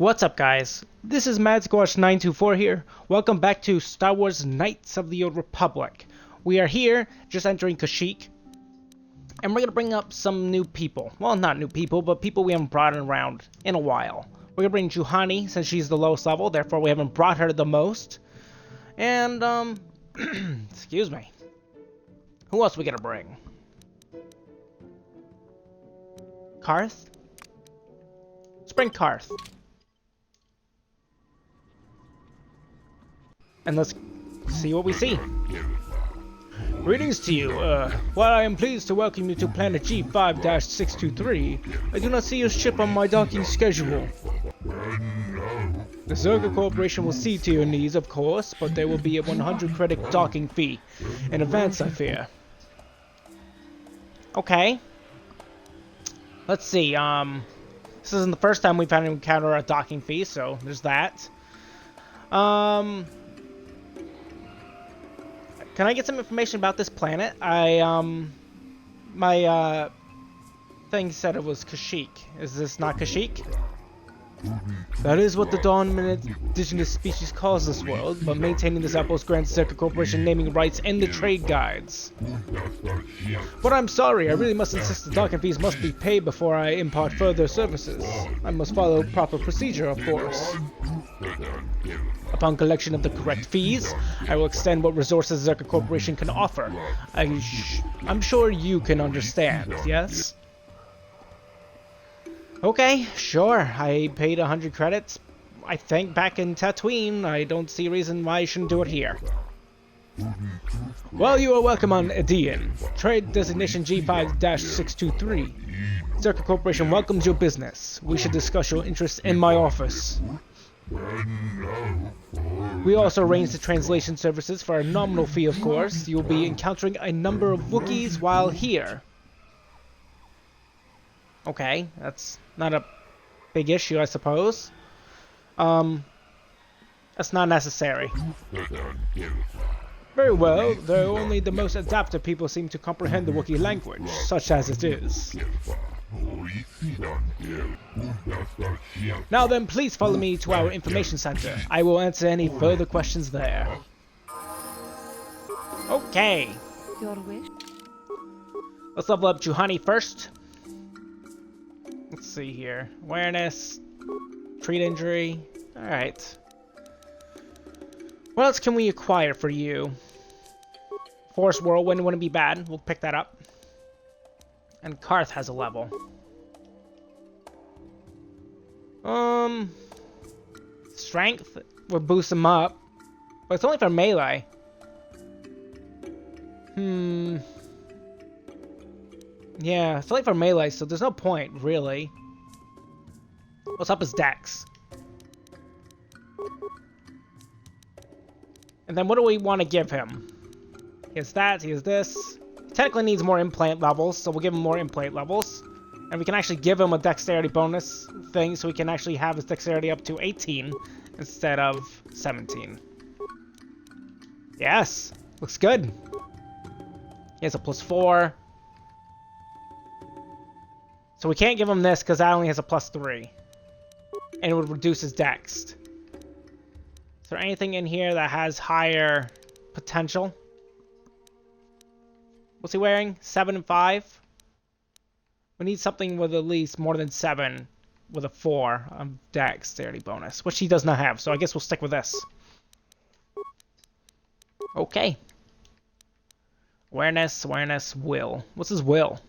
What's up, guys? This is MadSquash924 here. Welcome back to Star Wars Knights of the Old Republic. We are here, just entering Kashyyyk, and we're going to bring up some new people. Well, not new people, but people we haven't brought around in a while. We're going to bring Juhani, since she's the lowest level, therefore we haven't brought her the most. And, excuse me. Who else are we going to bring? Karth? Let's bring Karth. And let's see what we see. Greetings to you. While I am pleased to welcome you to planet G5-623, I do not see your ship on my docking schedule. The Zerga Corporation will see to your needs, of course, but there will be a 100 credit docking fee. In advance, I fear. Okay. Let's see, this isn't the first time we've had to encounter a docking fee, so there's that. Can I get some information about this planet? My thing said it was Kashyyyk. Is this not Kashyyyk? That is what the dominant indigenous species calls this world, but maintaining this outpost grants Zerga Corporation naming rights and the trade guides. But I'm sorry, I really must insist the docking fees must be paid before I impart further services. I must follow proper procedure, of course. Upon collection of the correct fees, I will extend what resources Zerga Corporation can offer. I'm sure you can understand, yes? Okay, sure. I paid 100 credits, I think, back in Tatooine. I don't see a reason why I shouldn't do it here. Well, you are welcome on Edian. Trade designation G5-623. Zerga Corporation welcomes your business. We should discuss your interests in my office. We also arrange the translation services for a nominal fee, of course. You will be encountering a number of Wookiees while here. Okay, that's not a big issue, I suppose. That's not necessary. Very well, though only the most adaptive people seem to comprehend the Wookiee language, such as it is. Now then, please follow me to our information center. I will answer any further questions there. Okay. Your wish? Let's level up Juhani first. Let's see here. Awareness. Treat injury. Alright. What else can we acquire for you? Force Whirlwind wouldn't be bad. We'll pick that up. And Karth has a level. Strength would boost him up. But it's only for melee. Yeah, it's only for melee, so there's no point, really. What's up his dex? And then what do we want to give him? He has that, he has this. He technically needs more implant levels, so we'll give him more implant levels. And we can actually give him a dexterity bonus thing, so we can actually have his dexterity up to 18 instead of 17. Yes, looks good. He has a +4. So we can't give him this because that only has a +3. And it would reduce his dex. Is there anything in here that has higher potential? What's he wearing? 7 and 5? We need something with at least more than 7 with a 4 on dexterity bonus, which he does not have, so I guess we'll stick with this. Okay. Awareness, will. What's his will?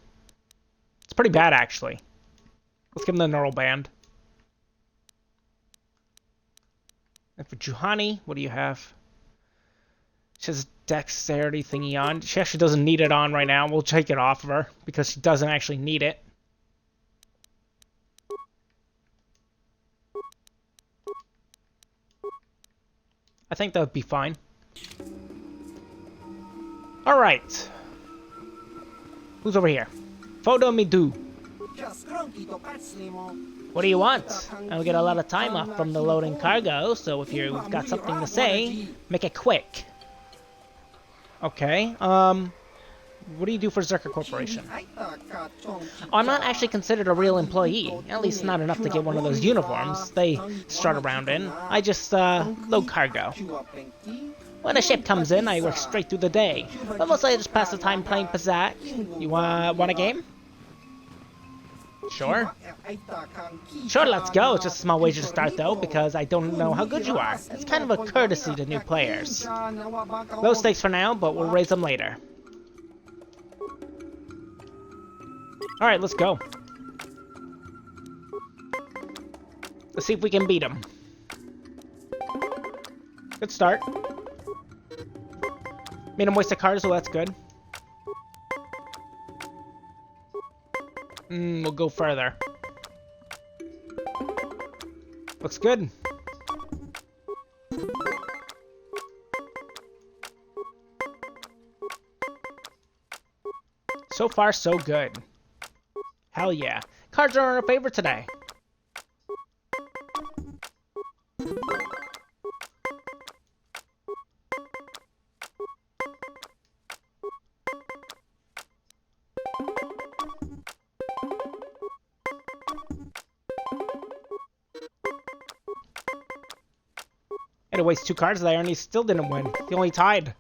It's pretty bad, actually. Let's give him the neural band. And for Juhani, what do you have? She has a dexterity thingy on. She actually doesn't need it on right now. We'll take it off of her because she doesn't actually need it. I think that would be fine. Alright. Who's over here? Photo me do. What do you want? I'll get a lot of time off from the loading cargo, so if you've got something to say, make it quick. Okay, What do you do for Zerka Corporation? Oh, I'm not actually considered a real employee. At least not enough to get one of those uniforms they strut around in. I just, load cargo. When a ship comes in, I work straight through the day. But mostly I just pass the time playing Kashyyyk. You, want a game? Sure. Sure, let's go. It's just a small wager to start, though, because I don't know how good you are. It's kind of a courtesy to new players. Low stakes for now, but we'll raise them later. Alright, let's go. Let's see if we can beat him. Good start. Made him waste a card, so that's good. We'll go further. Looks good. So far, so good. Hell yeah. Cards are in our favor today. Had to waste 2 cards there, and he still didn't win. He only tied.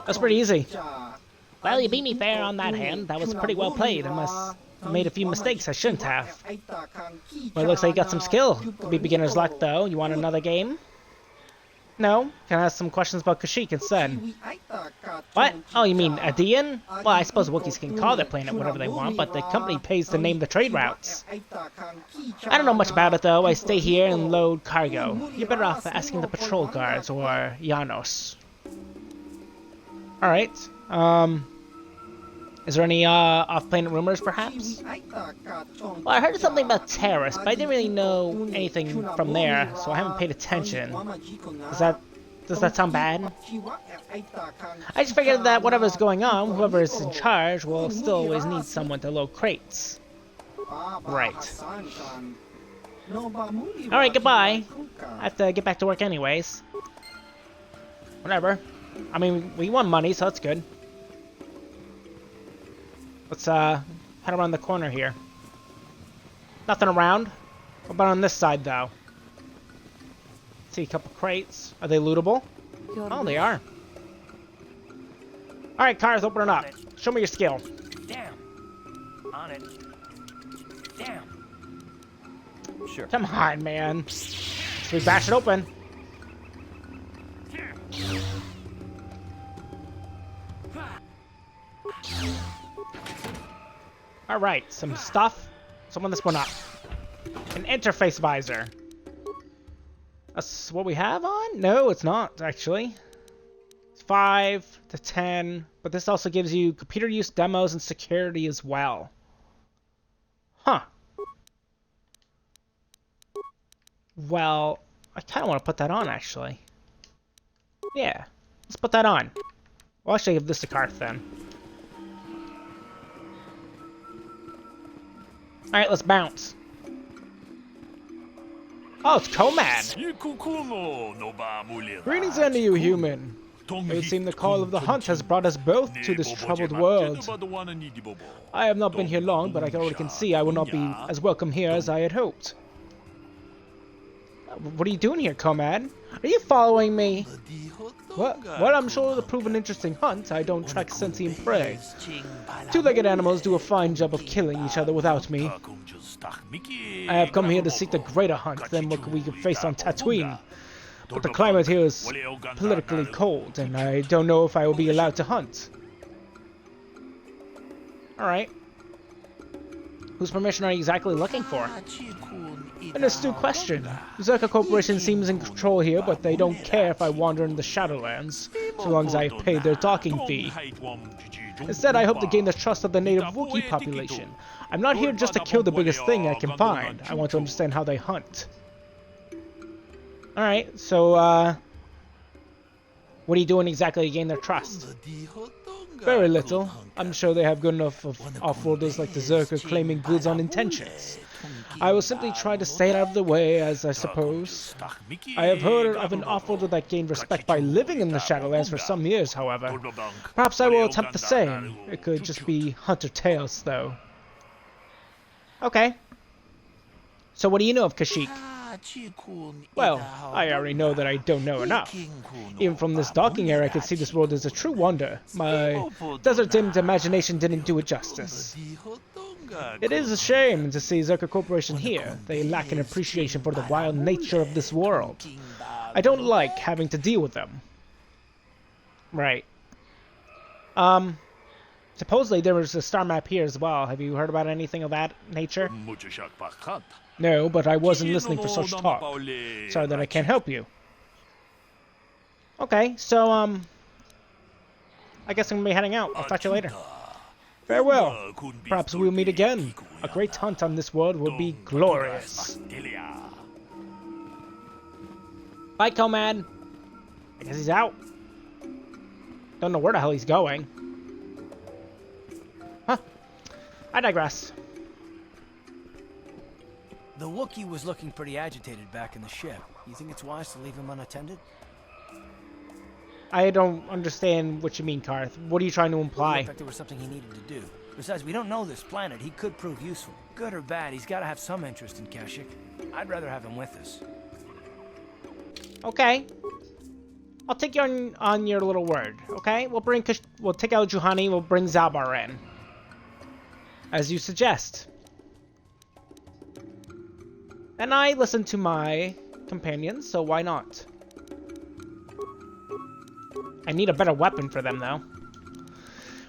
That's pretty easy. Well, you beat me fair on that hand. That was pretty well played. I must have made a few mistakes I shouldn't have. Well, it looks like you got some skill. Could be beginner's luck, though. You want another game? No? Can I ask some questions about Kashyyyk instead? What? Oh, you mean Adian? Well, I suppose Wookiees can call their planet whatever they want, but the company pays to name the trade routes. I don't know much about it, though. I stay here and load cargo. You're better off asking the patrol guards or Janos. Alright. Is there any off-planet rumors, perhaps? Well, I heard something about terrorists, but I didn't really know anything from there, so I haven't paid attention. Does that sound bad? I just figured that whatever's going on, whoever is in charge will still always need someone to load crates. Right. Alright, goodbye. I have to get back to work anyways. Whatever. I mean, we won money, so that's good. Let's head around the corner here. Nothing around. What about on this side, though? See a couple crates. Are they lootable? Oh, they are. Alright, cars, open it up. Show me your skill. Damn. On it. Damn. Sure. Come on, man. Should we bash it open? Alright, some stuff. Someone this one up. An interface visor. That's what we have on? No, it's not, actually. It's 5 to 10, but this also gives you computer use demos and security as well. Huh. Well, I kind of want to put that on, actually. Yeah, let's put that on. Well, actually give this to Karth then. Alright, let's bounce. Oh, it's Komad! Greetings unto you, human. It would seem the call of the hunt has brought us both to this troubled world. I have not been here long, but I already can see I will not be as welcome here as I had hoped. What are you doing here, Komad? Are you following me? What? Well, I'm sure it'll prove an interesting hunt. I don't track sentient prey. Two-legged animals do a fine job of killing each other without me. I have come here to seek the greater hunt than what we could face on Tatooine. But the climate here is politically cold, and I don't know if I will be allowed to hunt. Alright. Whose permission are you exactly looking for? An astute question. Zerka Corporation seems in control here, but they don't care if I wander in the Shadowlands, so long as I have paid their docking fee. Instead, I hope to gain the trust of the native Wookiee population. I'm not here just to kill the biggest thing I can find. I want to understand how they hunt. Alright, so, what are you doing exactly to gain their trust? Very little. I'm sure they have good enough of off-worlders like the Zerka claiming goods on intentions. I will simply try to stay out of the way, as I suppose. I have heard of an offloader that gained respect by living in the Shadowlands for some years, however. Perhaps I will attempt the same. It could just be Hunter Tales, though. Okay. So what do you know of Kashyyyk? Well, I already know that I don't know enough. Even from this docking area, I can see this world is a true wonder. My desert-dimmed imagination didn't do it justice. It is a shame to see Zerka Corporation here. They lack an appreciation for the wild nature of this world. I don't like having to deal with them. Right. Supposedly there was a star map here as well. Have you heard about anything of that nature? No, but I wasn't listening for such talk. Sorry that I can't help you. Okay, so, I guess I'm gonna be heading out. I'll talk to you later. Farewell. Perhaps we'll meet again. A great hunt on this world will be glorious. Bye, Comad. I guess he's out. Don't know where the hell he's going. Huh. I digress. The Wookiee was looking pretty agitated back in the ship. You think it's wise to leave him unattended? I don't understand what you mean, Karth. What are you trying to imply? It looked like there was something he needed to do. Besides, we don't know this planet. He could prove useful. Good or bad, he's got to have some interest in Kashyyyk. I'd rather have him with us. Okay. I'll take you on your little word, okay? We'll take out Juhani, we'll bring Zalbar in. As you suggest. And I listen to my companions, so why not? I need a better weapon for them, though.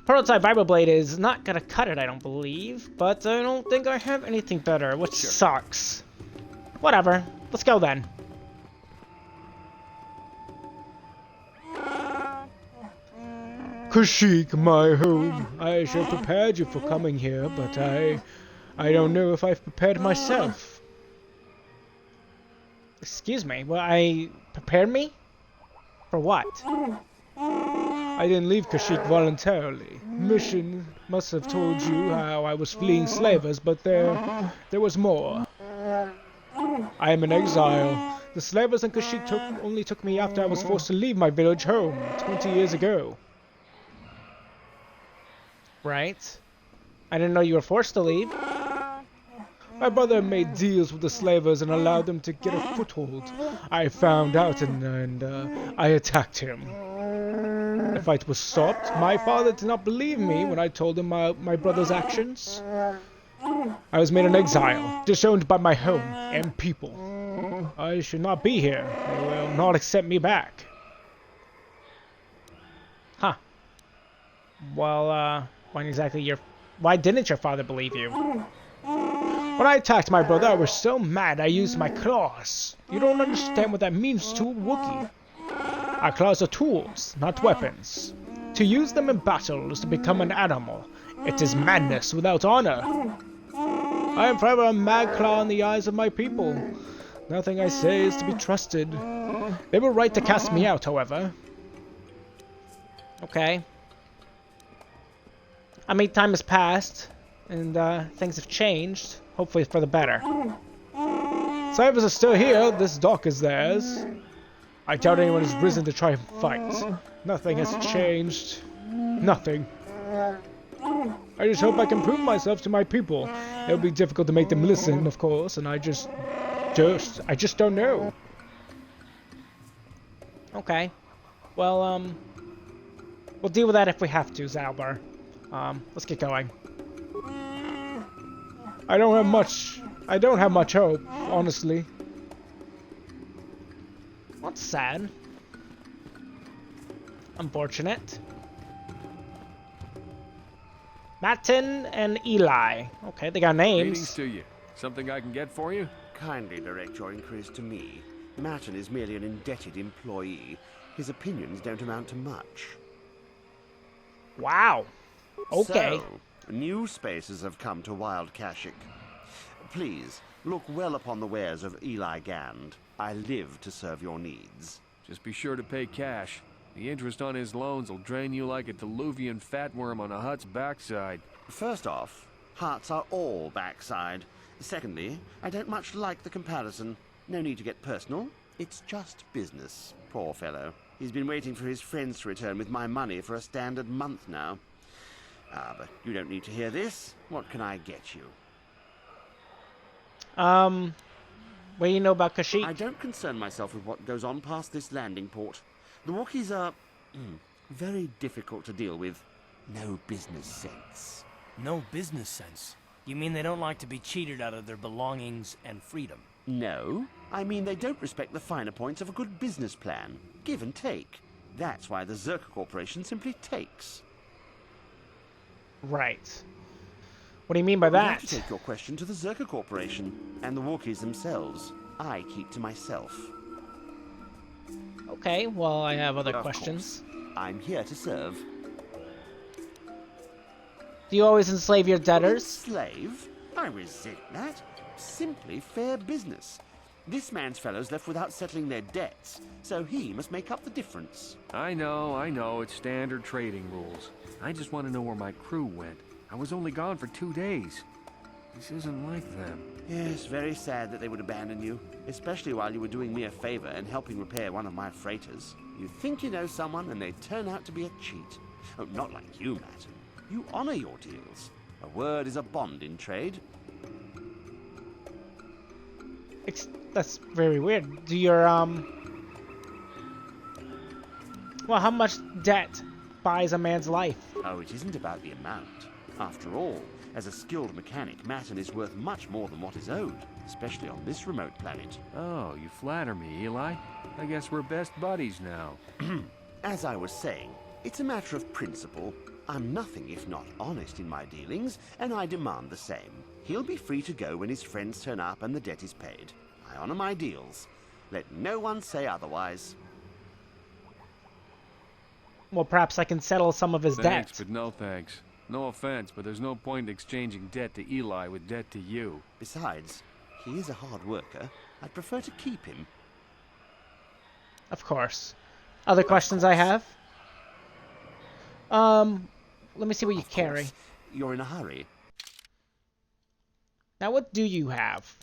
Prototype Vibroblade is not gonna cut it, I don't believe, but I don't think I have anything better, which sucks. Whatever. Let's go then. Kashyyyk, my home. I should have prepared you for coming here, but I don't know if I've prepared myself. Excuse me, well, I prepared me? For what? I didn't leave Kashyyyk voluntarily. Mission must have told you how I was fleeing slavers, but there was more. I am in exile. The slavers in Kashyyyk only took me after I was forced to leave my village home 20 years ago. Right? I didn't know you were forced to leave. My brother made deals with the slavers and allowed them to get a foothold. I found out and I attacked him. The fight was stopped. My father did not believe me when I told him my brother's actions. I was made an exile, disowned by my home and people. I should not be here. They will not accept me back. Huh. Well, why didn't your father believe you? When I attacked my brother, I was so mad I used my claws. You don't understand what that means to a Wookiee. Our claws are tools, not weapons. To use them in battle is to become an animal. It is madness without honor. I am forever a mad claw in the eyes of my people. Nothing I say is to be trusted. They were right to cast me out, however. Okay. I mean, time has passed, and things have changed, hopefully for the better. Slavers are still here, this dock is theirs. I doubt anyone has risen to try and fight. Nothing has changed. Nothing. I just hope I can prove myself to my people. It'll be difficult to make them listen, of course, and I just don't know. Okay. Well, we'll deal with that if we have to, Zalbar. Let's get going. I don't have much hope, honestly. That's sad. Unfortunate. Matin and Eli. Okay, they got names. Greetings to you. Something I can get for you? Kindly direct your inquiries to me. Matin is merely an indebted employee. His opinions don't amount to much. Wow. Okay. So, new spaces have come to Wild Kashyyyk. Please, look well upon the wares of Eli Gand. I live to serve your needs. Just be sure to pay cash. The interest on his loans will drain you like a diluvian fatworm on a hut's backside. First off, huts are all backside. Secondly, I don't much like the comparison. No need to get personal. It's just business. Poor fellow. He's been waiting for his friends to return with my money for a standard month now. Ah, but you don't need to hear this. What can I get you? What do you know about Kashyyyk? I don't concern myself with what goes on past this landing port. The Wookiees are very difficult to deal with. No business sense. No business sense? You mean they don't like to be cheated out of their belongings and freedom? No, I mean they don't respect the finer points of a good business plan. Give and take. That's why the Zerka Corporation simply takes. Right. What do you mean by You have that? to take your question to the Zerka Corporation and the Wookiees themselves. I keep to myself. Okay, well, I have other Of questions. course. I'm here to serve. Do you always enslave your debtors? Slave? I resent that. Simply fair business. This man's fellows left without settling their debts, so he must make up the difference. I know, it's standard trading rules. I just want to know where my crew went. I was only gone for 2 days. This isn't like them. Yes, very sad that they would abandon you, especially while you were doing me a favor and helping repair one of my freighters. You think you know someone and they turn out to be a cheat. Oh, not like you, Matt. You honor your deals. A word is a bond in trade. That's very weird. Do your, well, how much debt buys a man's life? Oh, it isn't about the amount. After all, as a skilled mechanic, Matten is worth much more than what is owed, especially on this remote planet. Oh, you flatter me, Eli. I guess we're best buddies now. As I was saying, it's a matter of principle. I'm nothing if not honest in my dealings, and I demand the same. He'll be free to go when his friends turn up and the debt is paid. I honor my deals. Let no one say otherwise. Well, perhaps I can settle some of his Thanks, debt. but no thanks. No offense, but there's no point in exchanging debt to Eli with debt to you. Besides, he is a hard worker. I'd prefer to keep him. Of course. Other questions I have? Let me see what you carry. You're in a hurry. Now, what do you have?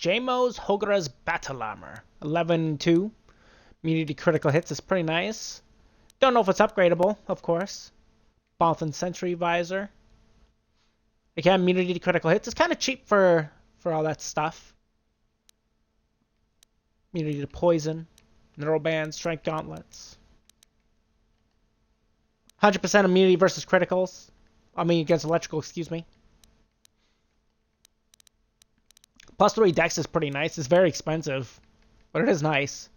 Jamos Hogra's Battle Armor. 11-2. Immunity critical hits is pretty nice. Don't know if it's upgradable, of course. Bontham Sentry Visor. Again, immunity to critical hits. It's kind of cheap for all that stuff. Immunity to poison. Neuroband, Strength Gauntlets. 100% immunity versus criticals. I mean, against electrical, excuse me. +3 dex is pretty nice. It's very expensive, but it is nice.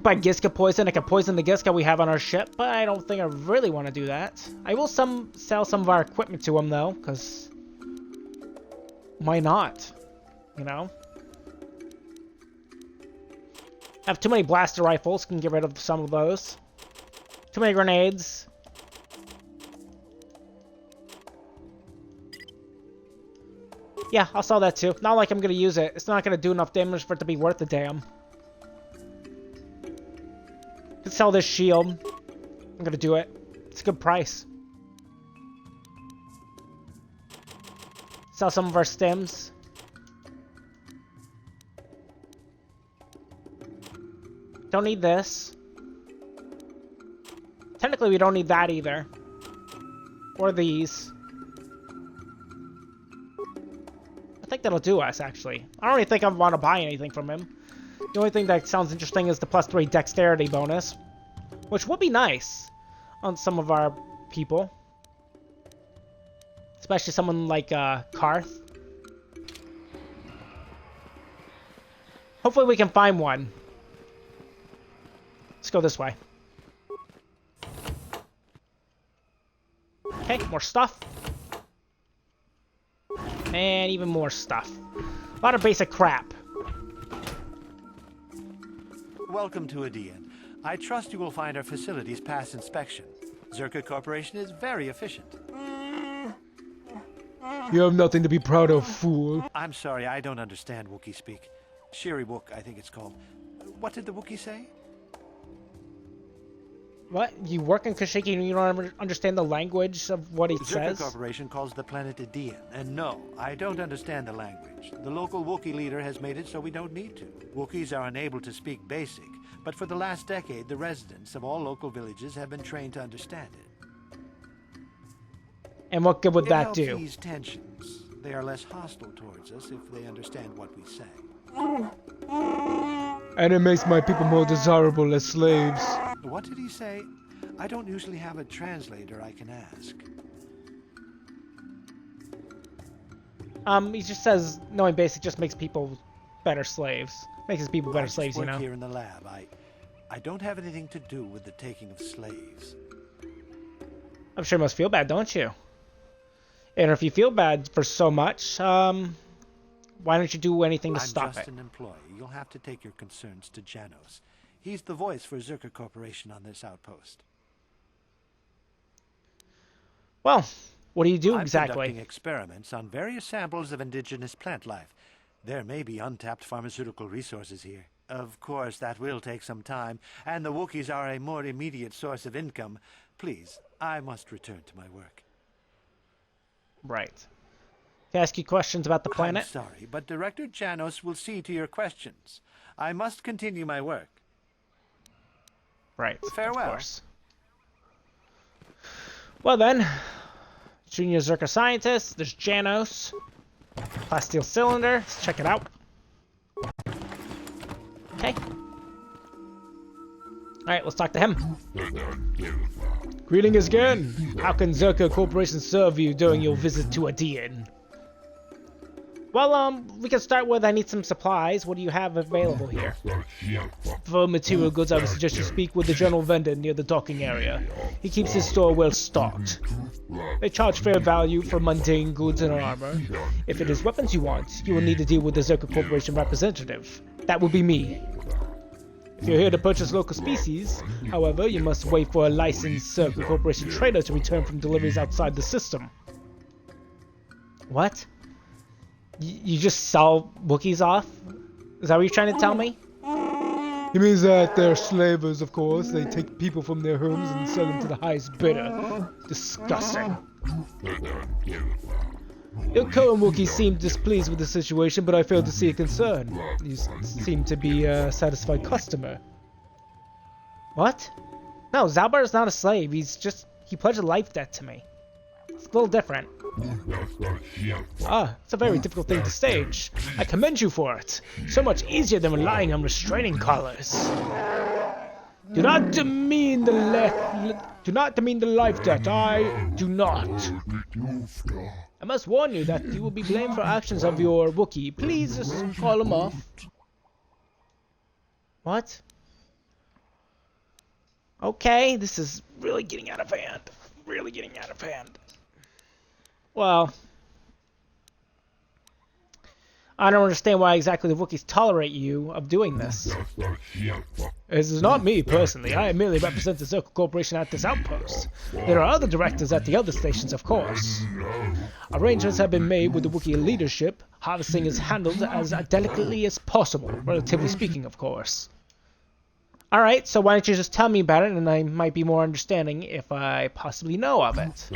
Buy Giska poison. I can poison the Giska we have on our ship, but I don't think I really want to do that. I will sell some of our equipment to him, though, because why not? You know? I have too many blaster rifles. Can get rid of some of those. Too many grenades. Yeah, I'll sell that too. Not like I'm gonna use it. It's not gonna do enough damage for it to be worth the damn. Could sell this shield. I'm gonna do it. It's a good price. Sell some of our stems. Don't need this. Technically, we don't need that either. Or these. I think that'll do us, actually. I don't really think I want to buy anything from him. The only thing that sounds interesting is the +3 dexterity bonus, which would be nice on some of our people. Especially someone like Karth. Hopefully we can find one. Let's go this way. Okay, more stuff. And even more stuff. A lot of basic crap. Welcome to Adean. I trust you will find our facilities pass inspection. Zerka Corporation is very efficient. You have nothing to be proud of, fool. I'm sorry, I don't understand Wookiee speak. Shiri Wook, I think it's called. What did the Wookiee say? What? You work in Kashyyyk and you don't understand the language of what he Zerka says? Corporation calls the planet Idian, and no, I don't understand the language. The local Wookiee leader has made it so we don't need to. Wookiees are unable to speak Basic, but for the last decade, the residents of all local villages have been trained to understand it. And what good would It that helps do? ease tensions. They are less hostile towards us if they understand what we say. And it makes my people more desirable as slaves. What did he say? I don't usually have a translator I can ask. He just says knowing Basic just makes people better slaves. Makes his people better I just slaves, you work know? here in the lab. I don't have anything to do with the taking of slaves. I'm sure you must feel bad, don't you? And if you feel bad for so much, why don't you do anything to stop I'm just it? an employee. You'll have to take your concerns to Janos. He's the voice for Zerka Corporation on this outpost. Well, what do you do I'm exactly? conducting experiments on various samples of indigenous plant life. There may be untapped pharmaceutical resources here. Of course, that will take some time, and the Wookiees are a more immediate source of income. Please, I must return to my work. Right. Can I ask you questions about the I'm planet? sorry, but Director Janos will see to your questions. I must continue my work. Right. Farewell. Of course. Well then, Junior Zerka Scientist, there's Janos. Plasteel cylinder, let's check it out. Okay. Alright, let's talk to him. Greetings again. How can Zerka Corporation serve you during your visit to Adian? Well, we can start with I need some supplies. What do you have available here? For material goods, I would suggest you speak with the general vendor near the docking area. He keeps his store well stocked. They charge fair value for mundane goods and armor. If it is weapons you want, you will need to deal with the Zerka Corporation representative. That will be me. If you're here to purchase local species, however, you must wait for a licensed Zerka Corporation trader to return from deliveries outside the system. What? You just sell Wookiees off? Is that what you're trying to tell me? He means that they're slavers, of course. They take people from their homes and sell them to the highest bidder. Disgusting. Your current Wookiee seemed displeased with the situation, but I failed to see a concern. You seem to be a satisfied customer. What? No, Zalbar is not a slave. He pledged a life debt to me. It's a little different. Ah, it's a very difficult thing to stage. I commend you for it. So much easier than relying on restraining collars. Do not demean the life debt. I do not. I must warn you that you will be blamed for actions of your Wookiee. Please just call him off. What? Okay, this is really getting out of hand. Really getting out of hand. Well, I don't understand why exactly the Wookiees tolerate you of doing this. This is not me, personally. I merely represent the Zerka Corporation at this outpost. There are other directors at the other stations, of course. Arrangements have been made with the Wookiee leadership. Harvesting is handled as delicately as possible, relatively speaking, of course. Alright, so why don't you just tell me about it, and I might be more understanding if I possibly know of it.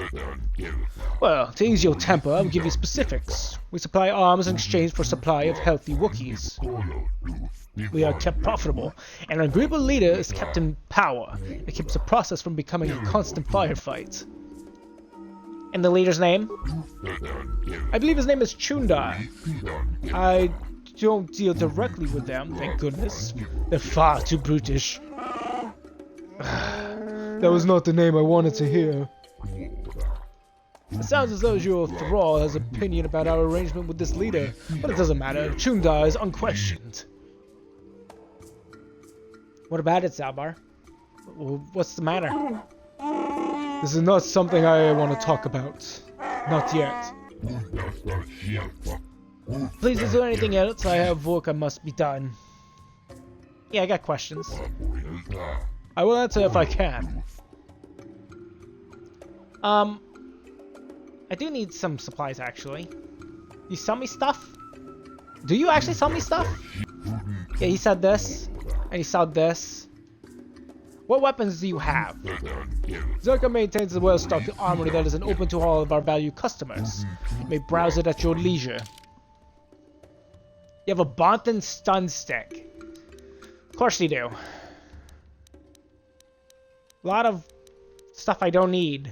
Well, to ease your temper, I will give you specifics. We supply arms in exchange for supply of healthy Wookiees. We are kept profitable, and our agreeable leader is kept in power. It keeps the process from becoming a constant firefight. And the leader's name? I believe his name is Chundar. I don't deal directly with them, thank goodness. They're far too brutish. That was not the name I wanted to hear. It sounds as though your thrall has opinion about our arrangement with this leader, but it doesn't matter. Chundar is unquestioned. What about it, Zalbar? What's the matter? This is not something I want to talk about. Not yet. Please, is there anything else? I have work I must be done. Yeah, I got questions. I will answer if I can. I do need some supplies, actually. You sell me stuff? Do you actually sell me stuff? Yeah, he said this. And he sold this. What weapons do you have? Zerka maintains a well-stocked armory that is open to all of our valued customers. You may browse it at your leisure. You have a Bonton stun stick. Of course you do. A lot of stuff I don't need.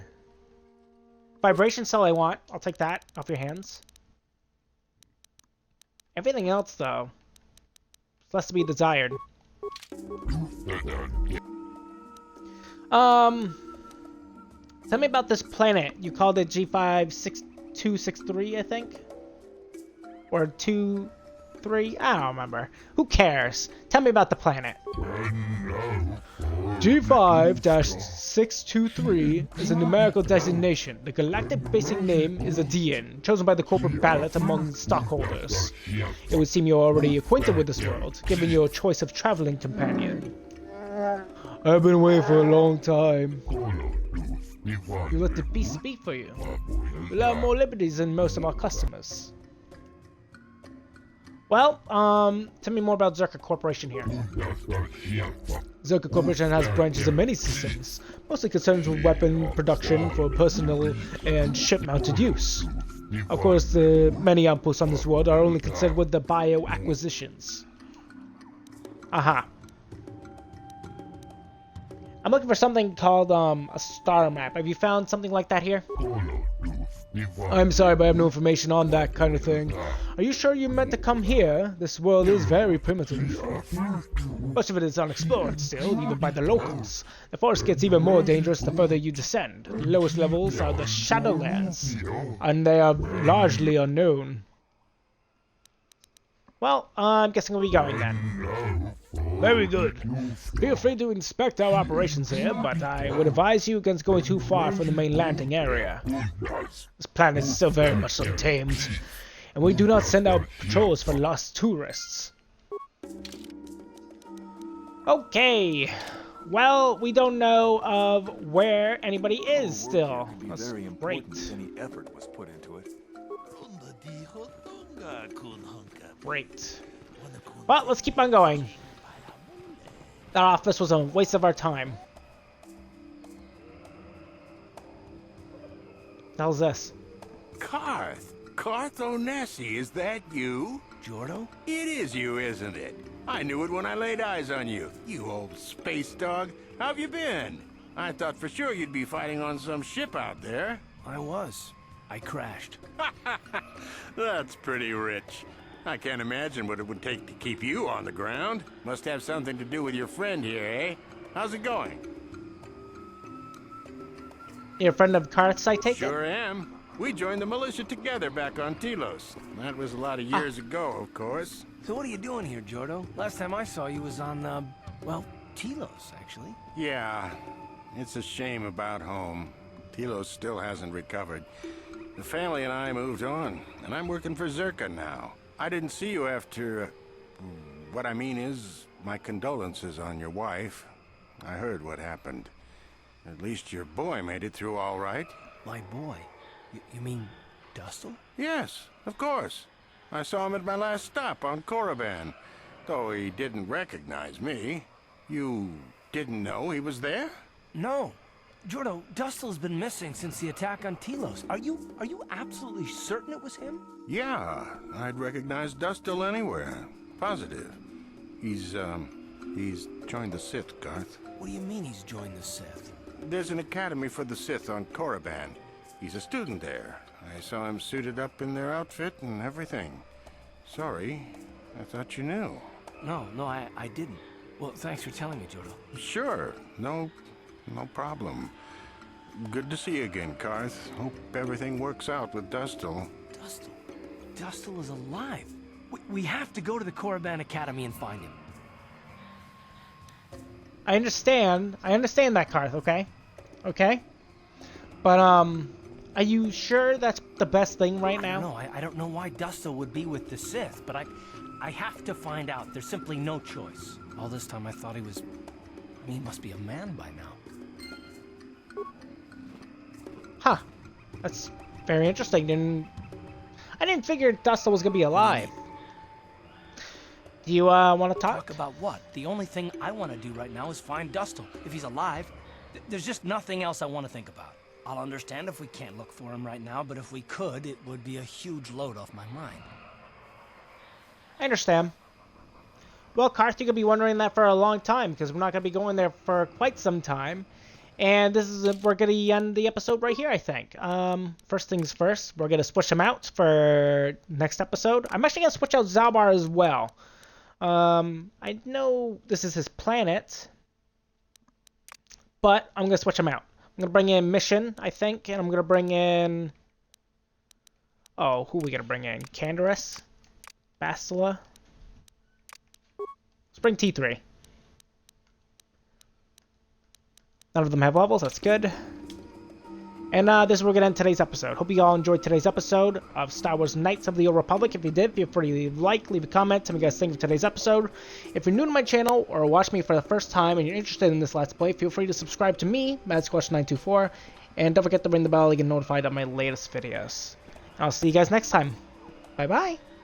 Vibration cell I want. I'll take that off your hands. Everything else, though, is less to be desired. Tell me about this planet. You called it G56263, I think? Or 23? I don't remember. Who cares? Tell me about the planet. G5-623 is a numerical designation. The galactic basic name is a DN, chosen by the corporate ballot among stockholders. It would seem you're already acquainted with this world, given your choice of traveling companion. I've been away for a long time. You let the beast speak for you. We allow more liberties than most of our customers. Well, tell me more about Zerka Corporation here. Zerka Corporation has branches in many systems, mostly concerned with weapon production for personal and ship-mounted use. Of course, the many outposts on this world are only concerned with the bio-acquisitions. Aha. I'm looking for something called, a star map. Have you found something like that here? I'm sorry, but I have no information on that kind of thing. Are you sure you meant to come here? This world is very primitive. Most of it is unexplored still, even by the locals. The forest gets even more dangerous the further you descend. The lowest levels are the Shadowlands, and they are largely unknown. Well, I'm guessing we'll be going then. Very good. Feel free to inspect our operations here, but I would advise you against going too far from the main landing area. This planet is still very much untamed, and we do not send out patrols for lost tourists. Okay. Well, we don't know of where anybody is still. That's great. Any effort was put into it. Great. Well, let's keep on going. That office was a waste of our time. What the hell's this? Carth Onesi, is that you? Jordo? It is you, isn't it? I knew it when I laid eyes on you. You old space dog. How have you been? I thought for sure you'd be fighting on some ship out there. I was. I crashed. That's pretty rich. I can't imagine what it would take to keep you on the ground. Must have something to do with your friend here, eh? How's it going? You're a friend of Karth's, I take it? Sure am. We joined the militia together back on Telos. That was a lot of years ago, of course. So what are you doing here, Jordo? Last time I saw you was on, well, Telos, actually. Yeah, it's a shame about home. Telos still hasn't recovered. The family and I moved on, and I'm working for Zerka now. I didn't see you after... what I mean is, my condolences on your wife. I heard what happened. At least your boy made it through all right. My boy? You mean Dustle? Yes, of course. I saw him at my last stop on Korriban, though he didn't recognize me. You didn't know he was there? No. Jordo, Dustle's been missing since the attack on Telos. Are you absolutely certain it was him? Yeah, I'd recognize Dustle anywhere. Positive. He's joined the Sith, Garth. What do you mean he's joined the Sith? There's an academy for the Sith on Korriban. He's a student there. I saw him suited up in their outfit and everything. Sorry, I thought you knew. No, I didn't. Well, thanks for telling me, Jordo. Sure, no problem. Good to see you again, Karth. Hope everything works out with Dustle. Dustle is alive. We have to go to the Korriban Academy and find him. I understand that, Karth, okay? Okay? But, are you sure that's the best thing right now? No, I don't know why Dustle would be with the Sith, but I have to find out. There's simply no choice. All this time I thought he was... I mean, he must be a man by now. Huh. That's very interesting. I didn't figure Dustle was gonna be alive. Do you want to Talk talk? about what? The only thing I want to do right now is find Dustle. If he's alive, there's just nothing else I want to think about. I'll understand if we can't look for him right now, but if we could, it would be a huge load off my mind. I understand. Well, Karth, you're going to be wondering that for a long time, because we're not going to be going there for quite some time. And this is we're going to end the episode right here, I think. First things first, we're going to switch him out for next episode. I'm actually going to switch out Zalbar as well. I know this is his planet, but I'm going to switch him out. I'm going to bring in Mission, I think, and I'm going to bring in... Oh, who are we going to bring in? Canderous? Bastila? Let's bring T3. None of them have levels, that's good. And this is where we're going to end today's episode. Hope you all enjoyed today's episode of Star Wars Knights of the Old Republic. If you did, feel free to leave a comment, tell me what you guys think of today's episode. If you're new to my channel, or watch me for the first time and you're interested in this Let's Play, feel free to subscribe to me, MadSquash924, and don't forget to ring the bell to get notified of my latest videos. I'll see you guys next time. Bye-bye!